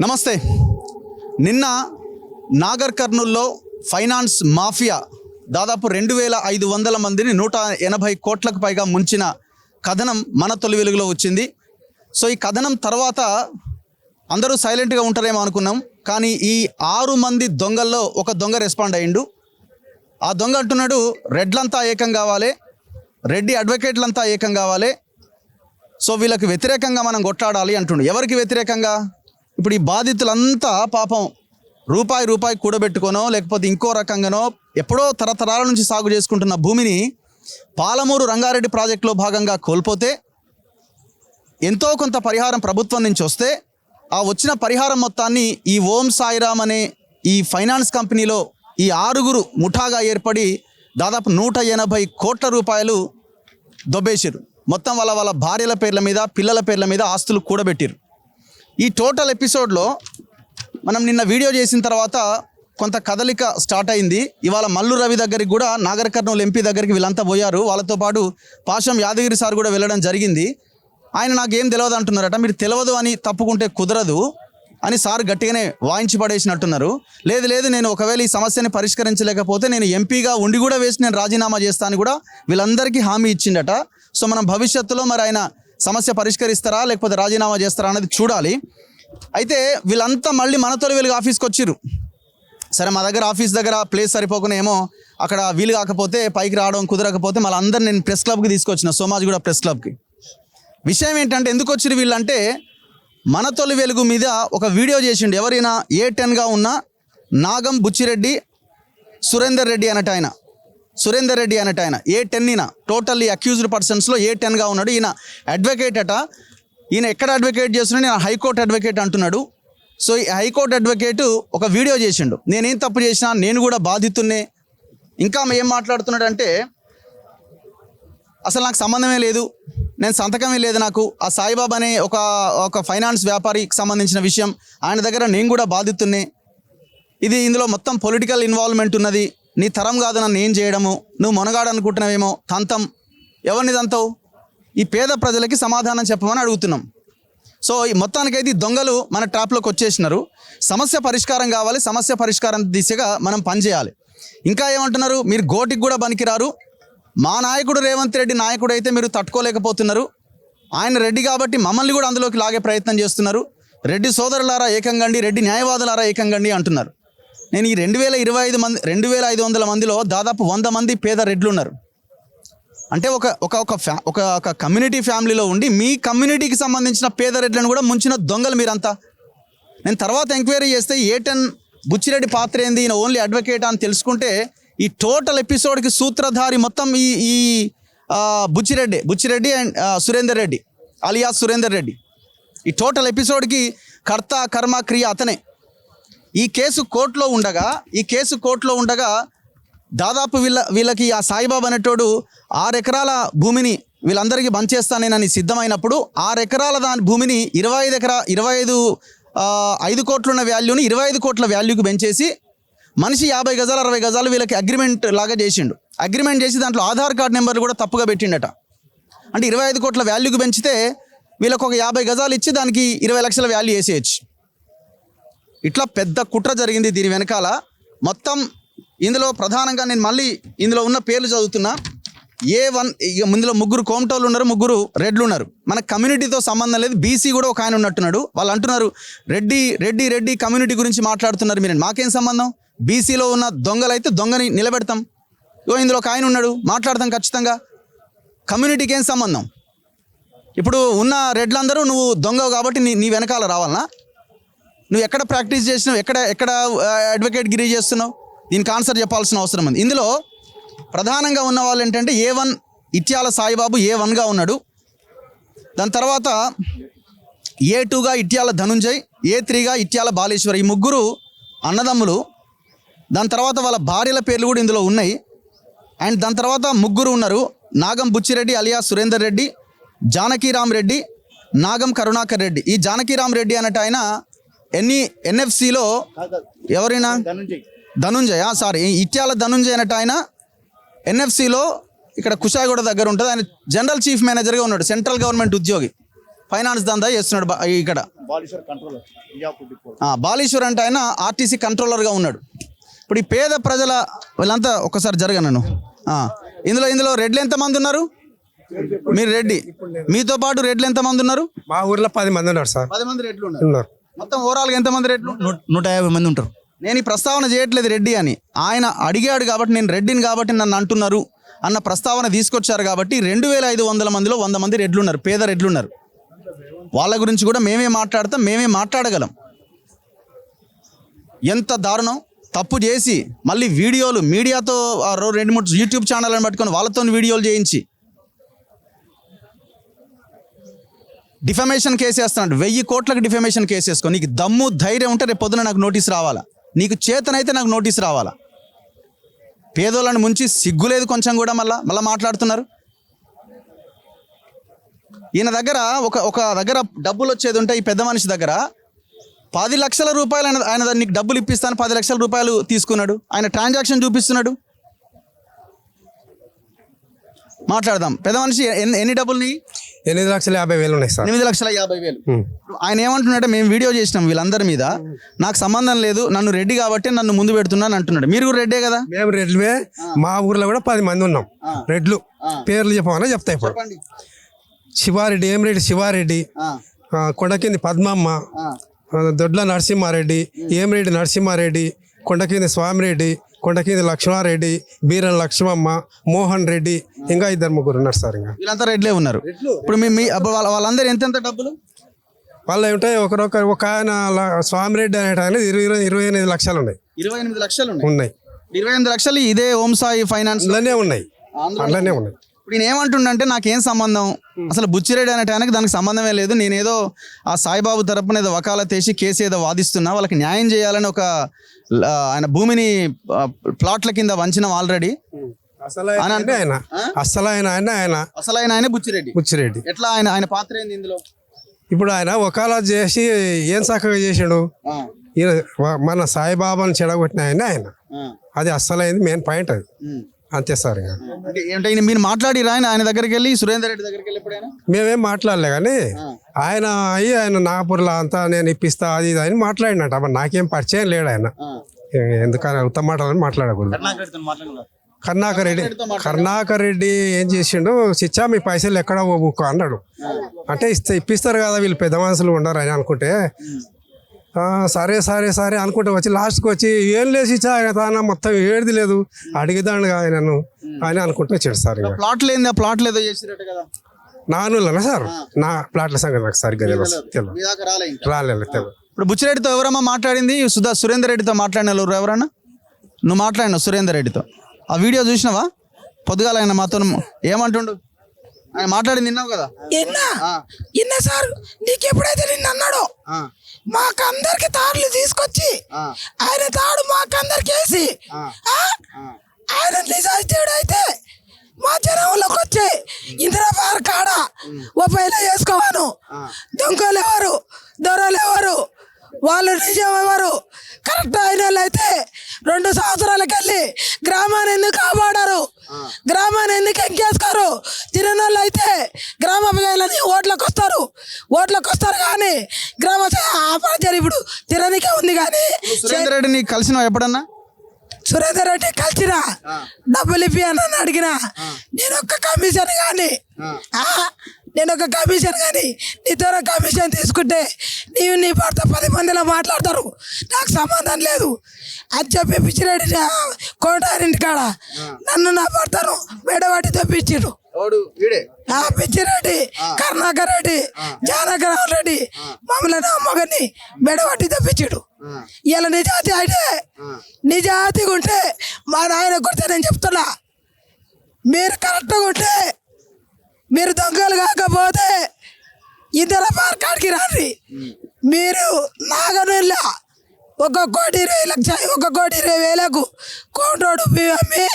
నమస్తే. నిన్న నాగర్ కర్నూల్లో ఫైనాన్స్ మాఫియా దాదాపు 2500 మందిని 180 కోట్లకు పైగా ముంచిన కథనం మన తొలి వెలుగులో వచ్చింది. సో ఈ కథనం తర్వాత అందరూ సైలెంట్గా ఉంటారేమో అనుకున్నాం. కానీ ఈ 6 మంది దొంగల్లో ఒక దొంగ రెస్పాండ్ అయ్యిండు. ఆ దొంగ అంటున్నాడు, రెడ్లంతా ఏకం కావాలి, రెడ్డి అడ్వకేట్లంతా ఏకం కావాలి, సో వీళ్ళకి వ్యతిరేకంగా మనం కొట్లాడాలి అంటుండు. ఎవరికి వ్యతిరేకంగా? ఇప్పుడు ఈ బాధితులంతా పాపం రూపాయి కూడబెట్టుకోనో లేకపోతే ఇంకో రకంగానో ఎప్పుడో తరతరాల నుంచి సాగు చేసుకుంటున్న భూమిని పాలమూరు రంగారెడ్డి ప్రాజెక్టులో భాగంగా కోల్పోతే ఎంతో కొంత పరిహారం ప్రభుత్వం నుంచి వస్తే ఆ వచ్చిన పరిహారం మొత్తాన్ని ఈ ఓం సాయిరామ్ అనే ఈ ఫైనాన్స్ కంపెనీలో ఈ 6 ముఠాగా ఏర్పడి దాదాపు 180 కోట్ల రూపాయలు దొబ్బేసారు. మొత్తం వాళ్ళ భార్యల పేర్ల మీద, పిల్లల పేర్ల మీద ఆస్తులు కూడబెట్టారు. ఈ టోటల్ ఎపిసోడ్లో మనం నిన్న వీడియో చేసిన తర్వాత కొంత కదలిక స్టార్ట్ అయింది. ఇవాళ మల్లు రవి దగ్గరికి కూడా, నాగర్ కర్నూలు ఎంపీ దగ్గరికి వీళ్ళంతా పోయారు. వాళ్ళతో పాటు పాషం యాదగిరి సార్ కూడా వెళ్ళడం జరిగింది. ఆయన నాకేం తెలియదు అంటున్నారట. మీరు తెలియదు అని తప్పుకుంటే కుదరదు అని సార్ గట్టిగానే వాయించి పడేసినట్టున్నారు. లేదు నేను ఒకవేళ ఈ సమస్యని పరిష్కరించలేకపోతే నేను ఎంపీగా ఉండి కూడా వేసి నేను రాజీనామా చేస్తాను కూడా వీళ్ళందరికీ హామీ ఇచ్చిండట. సో మనం భవిష్యత్తులో మరి ఆయన సమస్య పరిష్కరిస్తారా లేకపోతే రాజీనామా చేస్తారా అనేది చూడాలి. అయితే వీళ్ళంతా మళ్ళీ మన తొలి వెలుగు ఆఫీస్కి వచ్చిర్రు. సరే, మా దగ్గర ఆఫీస్ దగ్గర ప్లేస్ సరిపోకుండా ఏమో అక్కడ వీలు కాకపోతే పైకి రావడం కుదరకపోతే మళ్ళీ అందరు నేను ప్రెస్ క్లబ్కి తీసుకొచ్చిన, సోమాజిగూడ ప్రెస్ క్లబ్కి. విషయం ఏంటంటే, ఎందుకు వచ్చిరు వీళ్ళంటే, మన తొలి వెలుగు మీద ఒక వీడియో చేసిండు. ఎవరైనా A10గా ఉన్న నాగం బుచ్చిరెడ్డి సురేందర్ రెడ్డి అనట ఆయన A10 ఈయన టోటల్లీ అక్యూజ్డ్ పర్సన్స్లో A10గా ఉన్నాడు. ఈయన అడ్వకేట్ అట. ఈయన ఎక్కడ అడ్వకేట్ చేస్తున్నాడు? నేను హైకోర్టు అడ్వకేట్ అంటున్నాడు. సో ఈ హైకోర్టు అడ్వకేటు ఒక వీడియో చేసిండు. నేనేం తప్పు చేసినా, నేను కూడా బాధితున్నే. ఇంకా ఏం మాట్లాడుతున్నాడు అంటే, అసలు నాకు సంబంధమే లేదు, నేను సంతకమే లేదు నాకు. ఆ సాయిబాబా అనే ఒక ఫైనాన్స్ వ్యాపారికి సంబంధించిన విషయం, ఆయన దగ్గర నేను కూడా బాధితున్నే. ఇందులో మొత్తం పొలిటికల్ ఇన్వాల్వ్మెంట్ ఉన్నది. నీ తరం కాదు నన్ను ఏం చేయడము, నువ్వు మొనగాడు అనుకుంటున్నావేమో, తంతం. ఎవరిని తంతావు? ఈ పేద ప్రజలకి సమాధానం చెప్పమని అడుగుతున్నాం. సో ఈ మొత్తానికైతే ఈ దొంగలు మన ట్రాప్లోకి వచ్చేసినారు. సమస్య పరిష్కారం కావాలి, సమస్య పరిష్కారం దిశగా మనం పనిచేయాలి. ఇంకా ఏమంటున్నారు, మీరు గోటికి కూడా పనికిరారు, మా నాయకుడు రేవంత్ రెడ్డి నాయకుడు అయితే మీరు తట్టుకోలేకపోతున్నారు, ఆయన రెడ్డి కాబట్టి మమ్మల్ని కూడా అందులోకి లాగే ప్రయత్నం చేస్తున్నారు, రెడ్డి సోదరులారా ఏకంగండి, రెడ్డి న్యాయవాదులారా ఏకంగండి అంటున్నారు. నేను ఈ 2500 మందిలో దాదాపు 100 మంది పేద రెడ్లు ఉన్నారు. అంటే ఒక కమ్యూనిటీ ఫ్యామిలీలో ఉండి మీ కమ్యూనిటీకి సంబంధించిన పేద రెడ్లను కూడా ముంచిన దొంగలు మీరంతా. నేను తర్వాత ఎంక్వైరీ చేస్తే A10 బుచ్చిరెడ్డి పాత్ర ఏంది, ఈయన ఓన్లీ అడ్వకేట్ అని తెలుసుకుంటే ఈ టోటల్ ఎపిసోడ్కి సూత్రధారి మొత్తం ఈ బుచ్చిరెడ్డి అండ్ సురేందర్ రెడ్డి అలియాస్ సురేందర్ రెడ్డి. ఈ టోటల్ ఎపిసోడ్కి కర్త కర్మ క్రియ అతనే. ఈ కేసు కోర్టులో ఉండగా దాదాపు వీళ్ళకి ఆ సాయిబాబా అనేటోడు 6 ఎకరాల భూమిని వీళ్ళందరికీ బంచేస్తానేనని సిద్ధమైనప్పుడు 6 ఎకరాల దాని భూమిని 5 కోట్లున్న వాల్యూని 25 కోట్ల వాల్యూకి పెంచేసి మనిషి 50 గజాలు 60 గజాలు వీళ్ళకి అగ్రిమెంట్ లాగా చేసిండు. అగ్రిమెంట్ చేసి దాంట్లో ఆధార్ కార్డ్ నెంబర్లు కూడా తప్పుగా పెట్టిండట. అంటే 25 కోట్ల వాల్యూకి పెంచితే వీళ్ళకి ఒక 50 గజాలు ఇచ్చి దానికి 20 లక్షల వాల్యూ వేసేయచ్చు. ఇట్లా పెద్ద కుట్ర జరిగింది దీని వెనకాల. మొత్తం ఇందులో ప్రధానంగా నేను మళ్ళీ ఇందులో ఉన్న పేర్లు చదువుతున్నా. A1 ఇందులో 3 కోమటోళ్ళు ఉన్నారు, 3 రెడ్లు ఉన్నారు. మన కమ్యూనిటీతో సంబంధం లేదు. బీసీ కూడా ఒక ఆయన ఉన్నట్టున్నాడు. వాళ్ళు అంటున్నారు రెడ్డి కమ్యూనిటీ గురించి మాట్లాడుతున్నారు మీరు. మాకేం సంబంధం? బీసీలో ఉన్న దొంగలైతే దొంగని నిలబెడతాం. ఇందులో ఒక ఆయన ఉన్నాడు, మాట్లాడతాం ఖచ్చితంగా. కమ్యూనిటీకి ఏం సంబంధం? ఇప్పుడు ఉన్న రెడ్లందరూ నువ్వు దొంగవు కాబట్టి నీ వెనకాల రావాలనా? నువ్వు ఎక్కడ ప్రాక్టీస్ చేసినావు, ఎక్కడ అడ్వకేట్ గిరి చేస్తున్నావు? దీనికి ఆన్సర్ చెప్పాల్సిన అవసరం ఉంది. ఇందులో ప్రధానంగా ఉన్న వాళ్ళు ఏంటంటే A1 ఇట్యాల సాయిబాబు A1గా ఉన్నాడు. దాని తర్వాత A2గా ఇట్యాల ధనుంజయ్, A3గా ఇట్యాల బాలేశ్వర్. ఈ 3 అన్నదమ్ములు. దాని తర్వాత వాళ్ళ భార్యల పేర్లు కూడా ఇందులో ఉన్నాయి. అండ్ దాని తర్వాత 3 ఉన్నారు. నాగం బుచ్చిరెడ్డి అలియాస్ సురేందర్ రెడ్డి, జానకీరామ్ రెడ్డి, నాగం కరుణాకర్ రెడ్డి. ఈ జానకీరామ్ రెడ్డి అన్నట్టు ఆయన NFCలో ఎవరైనా ధనుంజయ ఇట్యాల ధనుంజయ్ అన్నట్టు ఆయన NFCలో ఇక్కడ కుషాయిగూడ దగ్గర ఉంటుంది. ఆయన జనరల్ చీఫ్ మేనేజర్గా ఉన్నాడు, సెంట్రల్ గవర్నమెంట్ ఉద్యోగి, ఫైనాన్స్ దందా చేస్తున్నాడు ఇక్కడ బాలీశ్వర్ అంటే ఆయన ఆర్టీసీ కంట్రోలర్గా ఉన్నాడు. ఇప్పుడు ఈ పేద ప్రజల వీళ్ళంతా ఒకసారి జరగనను ఇందులో రెడ్లు ఎంతమంది ఉన్నారు? మీరు రెడ్డి, మీతో పాటు రెడ్లు ఎంతమంది ఉన్నారు? మా ఊర్లో 10 మంది ఉన్నారు సార్. 10 మంది రెడ్లు ఉన్నారు. మొత్తం ఓవరాల్గా ఎంతమంది రెడ్లు? 150 మంది ఉంటారు. నేను ఈ ప్రస్తావన చేయట్లేదు రెడ్డి అని, ఆయన అడిగాడు కాబట్టి నేను రెడ్డిని కాబట్టి నన్ను అంటున్నారు అన్న ప్రస్తావన తీసుకొచ్చారు కాబట్టి 2500 మందిలో 100 మంది రెడ్లున్నారు, పేద రెడ్లున్నారు. వాళ్ళ గురించి కూడా మేమే మాట్లాడతాం, మేమే మాట్లాడగలం. ఎంత దారుణం! తప్పు చేసి మళ్ళీ వీడియోలు మీడియాతో 2-3 యూట్యూబ్ ఛానళ్ళని పట్టుకొని వాళ్ళతో వీడియోలు చేయించి డిఫమేషన్ కేసు వేస్తున్నాడు. 1000 కోట్లకు డిఫమేషన్ కేసు వేసుకో. నీకు దమ్ము ధైర్యం ఉంటే రేపు పొద్దున నాకు నోటీస్ రావాలా, నీకు చేతనైతే నాకు నోటీస్ రావాలా. పేదోళ్ళని ముంచి సిగ్గులేదు కొంచెం కూడా. మళ్ళా మాట్లాడుతున్నారు. ఈయన దగ్గర ఒక దగ్గర డబ్బులు వచ్చేది ఉంటే ఈ పెద్ద మనిషి దగ్గర 10 లక్షల రూపాయలు ఆయన నీకు డబ్బులు ఇప్పిస్తాను 10 లక్షల రూపాయలు తీసుకున్నాడు. ఆయన ట్రాన్సాక్షన్ చూపిస్తున్నాడు. మాట్లాడదాం. పెద్ద మనిషి ఎన్ని డబ్బులు? 8,50,000 ఉన్నాయి సార్. 8,50,000. ఆయన ఏమంటున్నాడు, మేము వీడియో చేసినాం వీళ్ళందరి మీద, నాకు సంబంధం లేదు, నన్ను రెడ్డి కాబట్టి నన్ను ముందు పెడుతున్నాను అంటున్నాడు. మీరు కూడా రెడ్డే కదా? మేము రెడ్లే. మా ఊర్లో కూడా 10 మంది ఉన్నాం రెడ్లు. పేర్లు చెప్పమన్నా చెప్తా. ఇప్పుడు శివారెడ్డి, ఏమిరెడ్డి శివారెడ్డి, కొండకింది పద్మమ్మ, దొడ్ల నరసింహారెడ్డి, ఏమిరెడ్డి నరసింహారెడ్డి, కొండకింది స్వామిరెడ్డి, కొండకింది లక్ష్మారెడ్డి, బీరన్ లక్ష్మమ్మ, మోహన్ రెడ్డి, ఇంకా 2-3 ఉన్నారు సార్. ఇంకా వీళ్ళంతా రెడ్లే ఉన్నారు. ఇప్పుడు వాళ్ళందరూ ఎంతెంత డబ్బులు వాళ్ళు ఏమిటాయి? ఒక ఆయన స్వామిరెడ్డి అనేట ఆయన 28 లక్షలు ఉన్నాయి. 28 లక్షలు ఉన్నాయి. 28 లక్షలు ఇదే ఓం సాయి ఫైనాన్స్ అలానే ఉన్నాయి. అలానే ఉన్నాయి. ఇప్పుడు నేను ఏమంటుండంటే నాకేం సంబంధం, అసలు బుచ్చిరెడ్డి అనే టైంకి దానికి సంబంధమే లేదు. నేనేదో ఆ సాయిబాబు తరపున ఏదో వకాలత్ వేసి కేసు ఏదో వాదిస్తున్నా, వాళ్ళకి న్యాయం చేయాలని ఆయన భూమిని ప్లాట్ల కింద వంచిన ఆల్రెడీ. అసలైన ఆయన బుచ్చిరెడ్డి. ఎట్లా ఆయన పాత్ర ఏంది ఇందులో? ఇప్పుడు ఆయన వకాలత్ చేసి ఏం చక్కగా చేసాడు. మన సాయిబాబాను చెడగొట్టిన ఆయన అది అస్సలైంది మెయిన్ పాయింట్ అది. అంతే సార్. అంటే మీరు మాట్లాడిరా ఆయన దగ్గరికి వెళ్ళి, సురేందర్ రెడ్డి దగ్గరికి వెళ్ళి? ఎప్పుడైనా మేమేం మాట్లాడలే కానీ ఆయన నాగపూర్లో అంతా నేను ఇప్పిస్తా అది ఇది అని మాట్లాడినట్టు. అప్పుడు నాకేం పరిచయం లేడు ఆయన. ఎందుకని ఉత్తమ మాటలని మాట్లాడకూడదు. కరుణాకర్ రెడ్డి ఏం చేసిండు, చిచ్చా మీ పైసలు ఎక్కడ బుక్ అన్నాడు. అంటే ఇప్పిస్తారు కదా వీళ్ళు పెద్ద మనుషులు ఉండరు అని అనుకుంటే, సరే సరే సరే అనుకుంటే వచ్చి లాస్ట్కి వచ్చి ఏం లేచి తాన మొత్తం ఏడిది లేదు అడిగిదాడు ఆయనను అని అనుకుంటూ వచ్చాడు సార్. ప్లాట్లు ఏంది? ఆ ప్లాట్లు ఏదో చేసినట్టు కదా నానులనా సార్? నా ప్లాట్ల సంగతి నాకు సరిగ్గా రాలేదు. ఇప్పుడు బుచ్చిరెడ్డితో ఎవరమ్మా మాట్లాడింది? సురేందర్ రెడ్డితో మాట్లాడిన ఎవరన్నా? నువ్వు మాట్లాడినావు సురేందర్ రెడ్డితో? ఆ వీడియో చూసినావా? పొద్దుగాల ఆయన మాతో ఏమంటుండు? ఆయన మాట్లాడింది విన్నావు కదా? ఇన్నా సార్, నీకు ఎప్పుడైతే నిన్ను అన్నాడో మాకందరికి తాడులు తీసుకొచ్చి ఆయన తాడు మాకందరికి వేసి ఆయన నిజాయితీడు అయితే మా జనంలోకి వచ్చి ఇందిరాబార్ కాడ ఉపయోగ చేసుకోవాను. దొంగలు ఎవరు, దొరలు ఎవరు, వాళ్ళు నిజం ఎవరు, కరెక్ట్ అయిన వాళ్ళు అయితే 2 సంవత్సరాలకు వెళ్ళి గ్రామాన్ని ఎందుకు కాపాడారు, గ్రామాన్ని ఎందుకు ఎంకేసుకోరు? తిననోళ్ళు అయితే గ్రామ ప్రజలని ఓట్లకు వస్తారు కానీ గ్రామ ఆపరేటర్ ఇప్పుడు తిననికే ఉంది. కానీ సురేందర్ రెడ్డిని కలిసిన ఎప్పుడన్నా? సురేందర్ రెడ్డి కలిసినా, డబ్బులు ఇప్పి అని అడిగినా, నేను ఒక కమిషన్ కానీ నీతో కమిషన్ తీసుకుంటే నీవు నీ భర్త 10 మందిలో మాట్లాడతారు, నాకు సంబంధం లేదు అని చెప్పి పిచ్చిరెడ్డి కోటారింటి కాడ నన్ను నా భర్తను మెడవాటి తెప్పించారు. పిచ్చిరెడ్డి, కరుణాకర్ రెడ్డి, జానకరావు రెడ్డి మమ్మల్ని అమ్మగారిని మెడవాటి తెప్పించాడు. ఇలా నిజాతి అయితే నిజాతిగా ఉంటే మా నాయన కొడితే నేను చెప్తున్నా, మీరు కరెక్ట్గా ఉంటే, మీరు దొంగలు కాకపోతే ఇద్దరు పార్కాడికి రాండి. మీరు నాగనూరులో 1,20,00,000 కోటోడు అమ్మి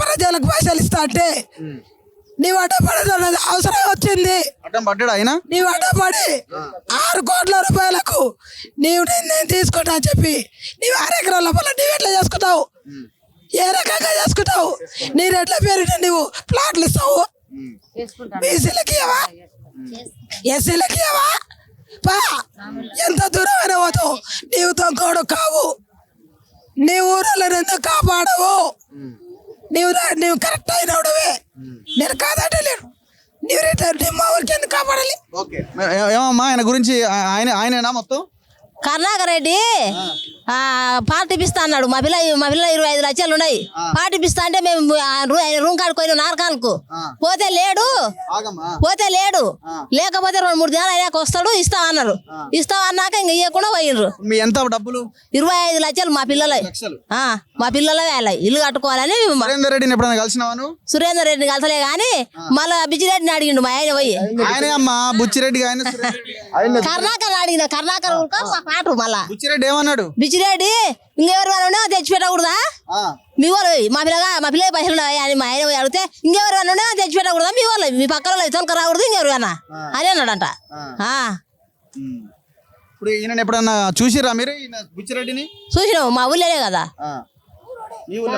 ప్రజలకు పైసలు ఇస్తా అంటే నీవు అడ్డపడేది అవసరం వచ్చింది. నీవు అడ్డపడి 6 కోట్ల రూపాయలకు నేను తీసుకుంటా అని చెప్పి నీవు 6 ఎకరాల పొలం నీవు ఎట్లా చేసుకుంటావు? ఏ రకంగా చేసుకుంటావు? నీ రెట్ల పేరున నువ్వు ప్లాట్లు ఇస్తావు? బీసీలకి ఇవ్వవా, ఎస్సీలకి ఇవ్వవా, పా ఎంత దూరమైన పోతావు నీవు తొంగోడు కావు నీ ఊరిలో ఎందుకు కాపాడవు నీవు కరెక్ట్ అయినవుడవే నేను కాదంటే లేను నీవు నీ మా ఊరికి ఎందుకు కాపాడాలి ఓకే ఏమమ్మా ఆయన గురించి ఆయనేనా మొత్తం కరుణాకర్ రెడ్డి పార్టీ ఇప్పిస్తా అన్నాడు మా పిల్ల 25 లక్షలు ఉన్నాయి పార్టీ ఇప్పిస్తా అంటే మేము రూమ్ కాడికి పోయిన నారకాలకు పోతే లేడు లేకపోతే 2-3 దినాలు అయ్యాక వస్తాడు ఇస్తా అన్నారు ఇస్తా అన్నాక ఇంక ఇవ్వకుండా పోయినరు మీ ఎంత డబ్బులు 25 లక్షలు మా పిల్లలే మా పిల్లలే వెళ్ళాయి ఇల్లు కట్టుకోవాలని సురేందర్ రెడ్డిని ఎప్పుడైనా కలిసినావాను సురేందర్ రెడ్డిని కలిసలే గాని మళ్ళా బిజిరెడ్డిని అడిగిండు మా ఆయన పోయి ఆయనే అమ్మా బుచ్చిరెడ్డి కరుణాకర్ అడిగిన కరుణాకర్ పాటు మళ్ళా బుచ్చిరెడ్డి ఏమన్నాడు బిచ్చిరెడ్డి ఇంకెవరు వాళ్ళనే తెచ్చి పెట్టకూడదా మీ వాళ్ళు మా పిల్ల పైసలు ఉన్నాయి అని మా ఆయన పోయి అడిగితే ఇంకెవరు వాళ్ళనే తెచ్చి పెట్టకూడదా మీ వాళ్ళు మీ పక్కన వాళ్ళు తొలక రాకూడదు ఇంకెవరు అన్నా అని అన్నాడంట ఇప్పుడు ఈయన ఎప్పుడన్నా చూసిరా మీరు బుచ్చిరెడ్డిని చూసినావు మా ఊళ్ళోనే కదా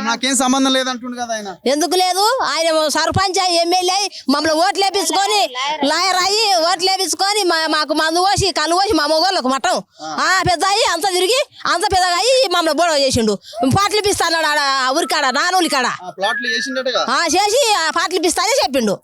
నాకేం సంబంధం లేదంటుండు కదా ఆయన ఎందుకు లేదు ఆయన సర్పంచ్ ఎమ్మెల్యే మమ్మల్ని ఓట్లు వేపించుకొని లాయర్ అయ్యి ఓట్లు వేపించుకొని మాకు మందు పోసి కళ్ళు పోసి మా మొగోళ్ళకు మట్టం పెద్ద అయ్యి అంత తిరిగి అంత పెద్దగా అయ్యి మమ్మల్ని బోడవ చేసిండు పాటలు ఇప్పిస్తా అన్నాడు ఆడ ఊరికాడ నానూలి కాడ ప్లాట్లు చేసిండటగా చేసి పాటలు ఇప్పిస్తా అని చెప్పిండు